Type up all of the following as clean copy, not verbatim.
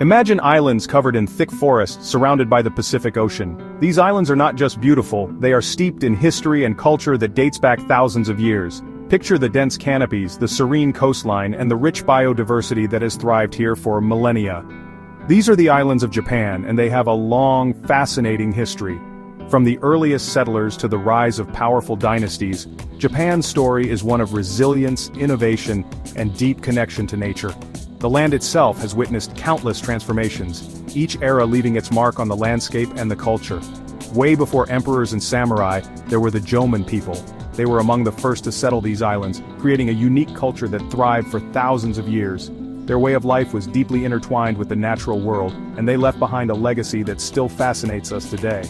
Imagine islands covered in thick forests surrounded by the Pacific Ocean. These islands are not just beautiful, they are steeped in history and culture that dates back thousands of years. Picture the dense canopies, the serene coastline, and the rich biodiversity that has thrived here for millennia. These are the islands of Japan, and they have a long, fascinating history. From the earliest settlers to the rise of powerful dynasties, Japan's story is one of resilience, innovation, and deep connection to nature. The land itself has witnessed countless transformations, each era leaving its mark on the landscape and the culture. Way before emperors and samurai, there were the Jomon people. They were among the first to settle these islands, creating a unique culture that thrived for thousands of years. Their way of life was deeply intertwined with the natural world, and they left behind a legacy that still fascinates us today.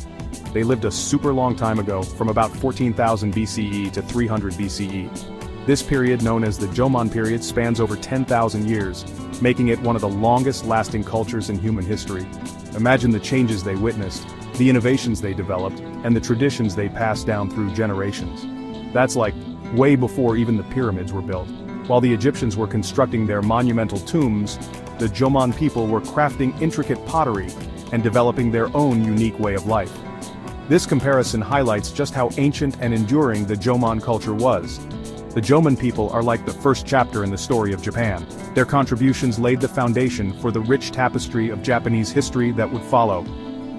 They lived a super long time ago, from about 14,000 BCE to 300 BCE. This period, known as the Jomon period, spans over 10,000 years, making it one of the longest-lasting cultures in human history. Imagine the changes they witnessed, the innovations they developed, and the traditions they passed down through generations. That's like way before even the pyramids were built. While the Egyptians were constructing their monumental tombs, the Jomon people were crafting intricate pottery and developing their own unique way of life. This comparison highlights just how ancient and enduring the Jomon culture was. The Jomon people are like the first chapter in the story of Japan. Their contributions laid the foundation for the rich tapestry of Japanese history that would follow.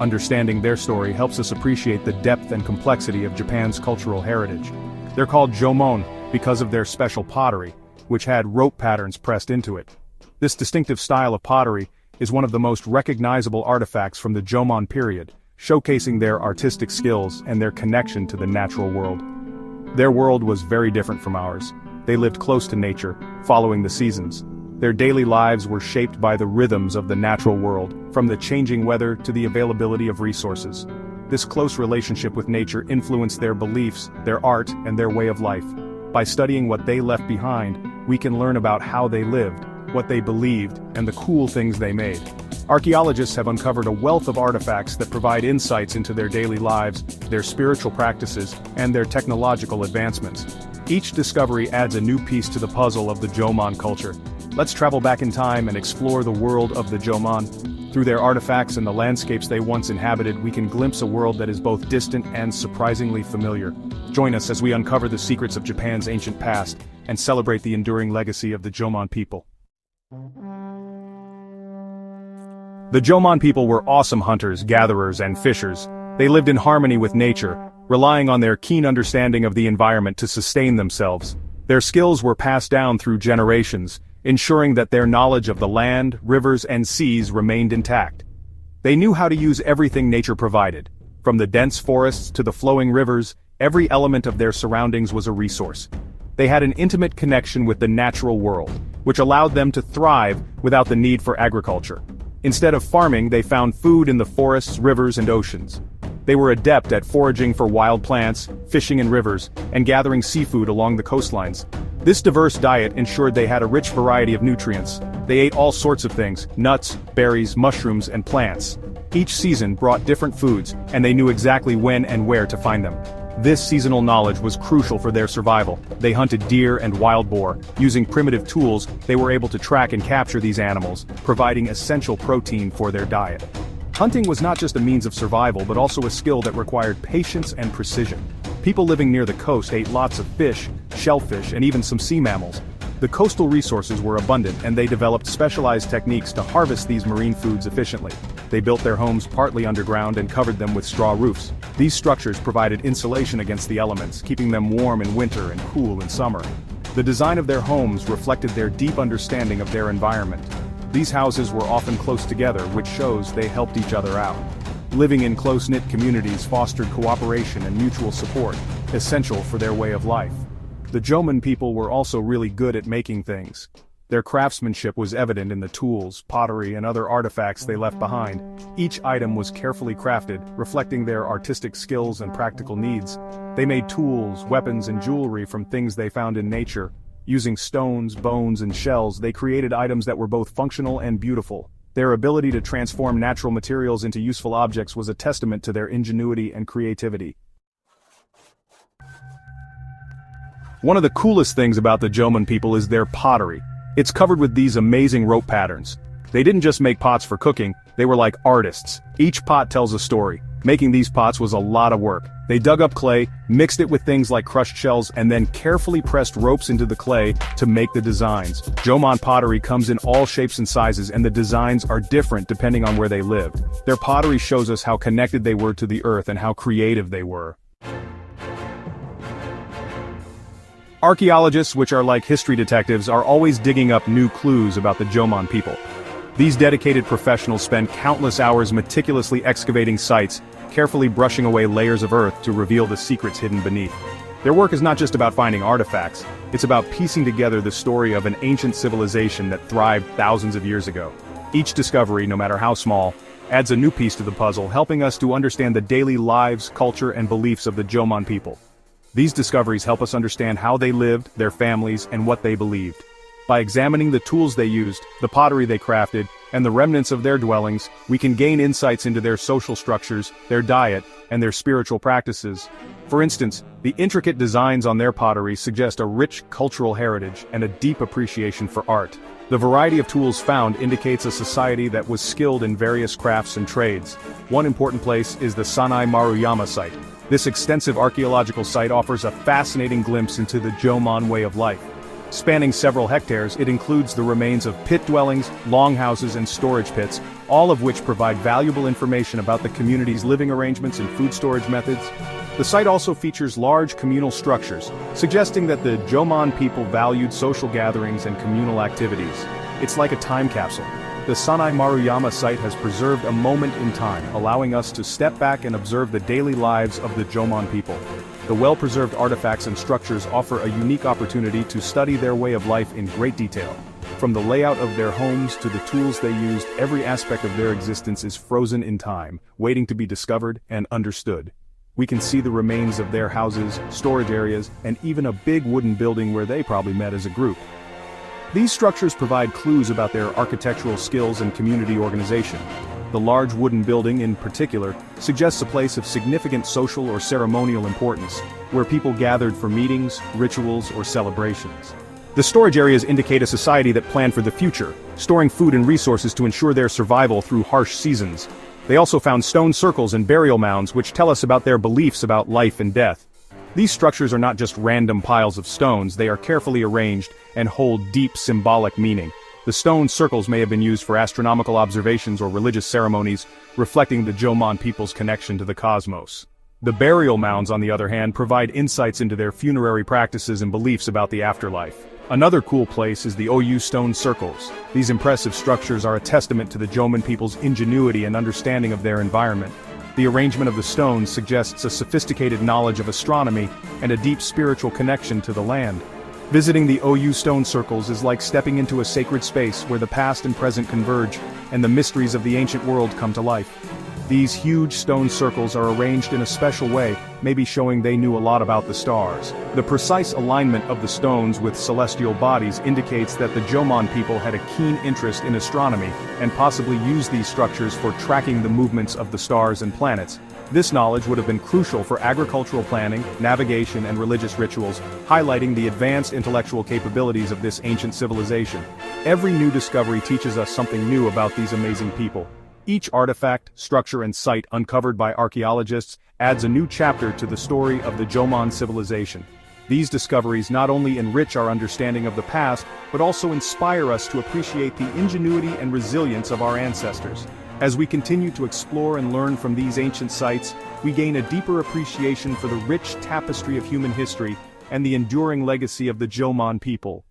Understanding their story helps us appreciate the depth and complexity of Japan's cultural heritage. They're called Jomon because of their special pottery, which had rope patterns pressed into it. This distinctive style of pottery is one of the most recognizable artifacts from the Jomon period, showcasing their artistic skills and their connection to the natural world. Their world was very different from ours. They lived close to nature, following the seasons. Their daily lives were shaped by the rhythms of the natural world, from the changing weather to the availability of resources. This close relationship with nature influenced their beliefs, their art, and their way of life. By studying what they left behind, we can learn about how they lived, what they believed, and the cool things they made. Archaeologists have uncovered a wealth of artifacts that provide insights into their daily lives, their spiritual practices, and their technological advancements. Each discovery adds a new piece to the puzzle of the Jomon culture. Let's travel back in time and explore the world of the Jomon. Through their artifacts and the landscapes they once inhabited, we can glimpse a world that is both distant and surprisingly familiar. Join us as we uncover the secrets of Japan's ancient past and celebrate the enduring legacy of the Jomon people. The Jomon people were awesome hunters, gatherers, and fishers. They lived in harmony with nature, relying on their keen understanding of the environment to sustain themselves. Their skills were passed down through generations, ensuring that their knowledge of the land, rivers, and seas remained intact. They knew how to use everything nature provided. From the dense forests to the flowing rivers, every element of their surroundings was a resource. They had an intimate connection with the natural world, which allowed them to thrive without the need for agriculture. Instead of farming, they found food in the forests, rivers, and oceans. They were adept at foraging for wild plants, fishing in rivers, and gathering seafood along the coastlines. This diverse diet ensured they had a rich variety of nutrients. They ate all sorts of things: nuts, berries, mushrooms, and plants. Each season brought different foods, and they knew exactly when and where to find them. This seasonal knowledge was crucial for their survival. They hunted deer and wild boar. Using primitive tools, they were able to track and capture these animals, providing essential protein for their diet. Hunting was not just a means of survival but also a skill that required patience and precision. People living near the coast ate lots of fish, shellfish, and even some sea mammals. The coastal resources were abundant, and they developed specialized techniques to harvest these marine foods efficiently. They built their homes partly underground and covered them with straw roofs. These structures provided insulation against the elements, keeping them warm in winter and cool in summer. The design of their homes reflected their deep understanding of their environment. These houses were often close together, which shows they helped each other out. Living in close-knit communities fostered cooperation and mutual support, essential for their way of life. The Jomon people were also really good at making things. Their craftsmanship was evident in the tools, pottery, and other artifacts they left behind. Each item was carefully crafted, reflecting their artistic skills and practical needs. They made tools, weapons, and jewelry from things they found in nature. Using stones, bones, and shells, they created items that were both functional and beautiful. Their ability to transform natural materials into useful objects was a testament to their ingenuity and creativity. One of the coolest things about the Jomon people is their pottery. It's covered with these amazing rope patterns. They didn't just make pots for cooking, they were like artists. Each pot tells a story. Making these pots was a lot of work. They dug up clay, mixed it with things like crushed shells, and then carefully pressed ropes into the clay to make the designs. Jomon pottery comes in all shapes and sizes, and the designs are different depending on where they lived. Their pottery shows us how connected they were to the earth and how creative they were. Archaeologists, which are like history detectives, are always digging up new clues about the Jomon people. These dedicated professionals spend countless hours meticulously excavating sites, carefully brushing away layers of earth to reveal the secrets hidden beneath. Their work is not just about finding artifacts, it's about piecing together the story of an ancient civilization that thrived thousands of years ago. Each discovery, no matter how small, adds a new piece to the puzzle, helping us to understand the daily lives, culture, and beliefs of the Jomon people. These discoveries help us understand how they lived, their families, and what they believed. By examining the tools they used, the pottery they crafted, and the remnants of their dwellings, we can gain insights into their social structures, their diet, and their spiritual practices. For instance, the intricate designs on their pottery suggest a rich cultural heritage and a deep appreciation for art. The variety of tools found indicates a society that was skilled in various crafts and trades. One important place is the Sanai Maruyama site. This extensive archaeological site offers a fascinating glimpse into the Jomon way of life. Spanning several hectares, it includes the remains of pit dwellings, longhouses, and storage pits, all of which provide valuable information about the community's living arrangements and food storage methods. The site also features large communal structures, suggesting that the Jomon people valued social gatherings and communal activities. It's like a time capsule. The Sanai Maruyama site has preserved a moment in time, allowing us to step back and observe the daily lives of the Jomon people. The well-preserved artifacts and structures offer a unique opportunity to study their way of life in great detail. From the layout of their homes to the tools they used, every aspect of their existence is frozen in time, waiting to be discovered and understood. We can see the remains of their houses, storage areas, and even a big wooden building where they probably met as a group. These structures provide clues about their architectural skills and community organization. The large wooden building, in particular, suggests a place of significant social or ceremonial importance, where people gathered for meetings, rituals, or celebrations. The storage areas indicate a society that planned for the future, storing food and resources to ensure their survival through harsh seasons. They also found stone circles and burial mounds which tell us about their beliefs about life and death. These structures are not just random piles of stones, they are carefully arranged and hold deep symbolic meaning. The stone circles may have been used for astronomical observations or religious ceremonies, reflecting the Jomon people's connection to the cosmos. The burial mounds, on the other hand, provide insights into their funerary practices and beliefs about the afterlife. Another cool place is the Oyu stone circles. These impressive structures are a testament to the Jomon people's ingenuity and understanding of their environment. The arrangement of the stones suggests a sophisticated knowledge of astronomy and a deep spiritual connection to the land. Visiting the Oyu stone circles is like stepping into a sacred space where the past and present converge, and the mysteries of the ancient world come to life. These huge stone circles are arranged in a special way, maybe showing they knew a lot about the stars. The precise alignment of the stones with celestial bodies indicates that the Jomon people had a keen interest in astronomy, and possibly used these structures for tracking the movements of the stars and planets. This knowledge would have been crucial for agricultural planning, navigation, and religious rituals, highlighting the advanced intellectual capabilities of this ancient civilization. Every new discovery teaches us something new about these amazing people. Each artifact, structure, and site uncovered by archaeologists adds a new chapter to the story of the Jomon civilization. These discoveries not only enrich our understanding of the past, but also inspire us to appreciate the ingenuity and resilience of our ancestors. As we continue to explore and learn from these ancient sites, we gain a deeper appreciation for the rich tapestry of human history and the enduring legacy of the Jomon people.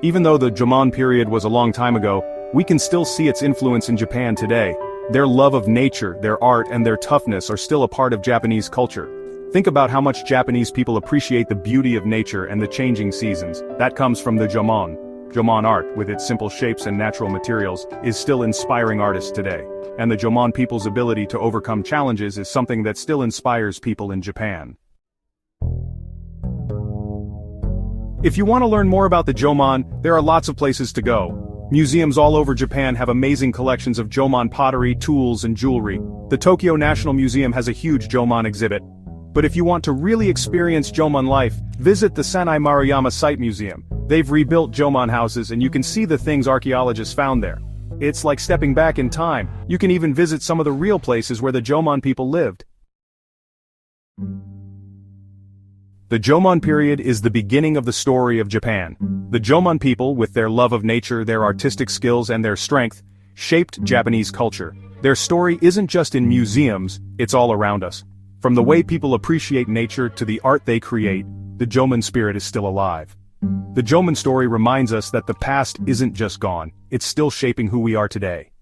Even though the Jomon period was a long time ago, we can still see its influence in Japan today. Their love of nature, their art, and their toughness are still a part of Japanese culture. Think about how much Japanese people appreciate the beauty of nature and the changing seasons. That comes from the Jomon. Jomon art, with its simple shapes and natural materials, is still inspiring artists today. And the Jomon people's ability to overcome challenges is something that still inspires people in Japan. If you want to learn more about the Jomon, there are lots of places to go. Museums all over Japan have amazing collections of Jomon pottery, tools, and jewelry. The Tokyo National Museum has a huge Jomon exhibit. But if you want to really experience Jomon life, visit the Sanai Maruyama Site Museum. They've rebuilt Jomon houses and you can see the things archaeologists found there. It's like stepping back in time. You can even visit some of the real places where the Jomon people lived. The Jomon period is the beginning of the story of Japan. The Jomon people, with their love of nature, their artistic skills and their strength, shaped Japanese culture. Their story isn't just in museums, it's all around us. From the way people appreciate nature to the art they create, the Jomon spirit is still alive. The Jomon story reminds us that the past isn't just gone, it's still shaping who we are today.